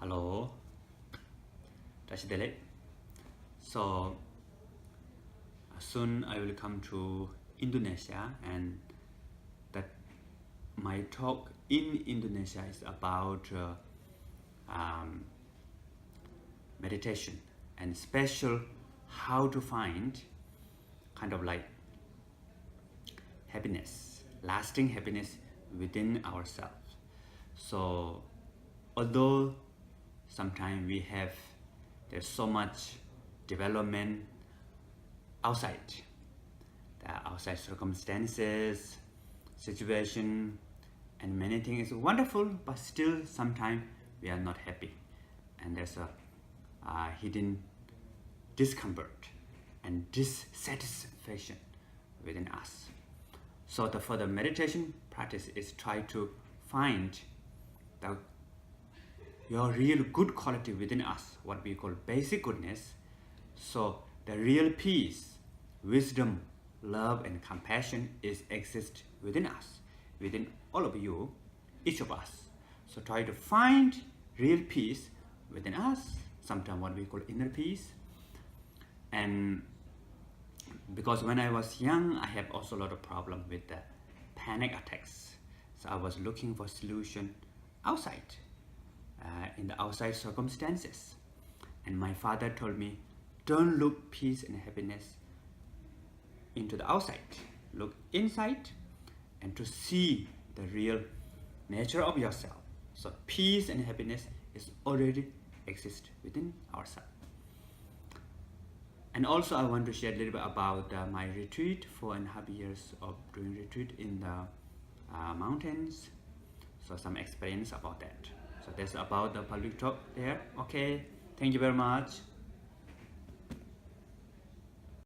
Hello, Rashidele. So soon I will come to Indonesia, and that my talk in Indonesia is about meditation and special how to find kind of like happiness, lasting happiness within ourselves. So although sometimes there's so much development outside, the outside circumstances, situation, and many things is wonderful, but still sometimes we are not happy, and there's a hidden discomfort and dissatisfaction within us. So for the meditation practice is try to find your real good quality within us, what we call basic goodness. So the real peace, wisdom, love, and compassion exist within us, within all of you, each of us. So try to find real peace within us, sometimes what we call inner peace. And because when I was young, I have also a lot of problem with the panic attacks. So I was looking for solution outside, in the outside circumstances. And my father told me, don't look peace and happiness into the outside. Look inside and to see the real nature of yourself. So peace and happiness is already exist within ourselves. And also I want to share a little bit about my retreat, 4.5 years of doing retreat in the mountains. So some experience about that. So that's about the public talk there. Okay, thank you very much.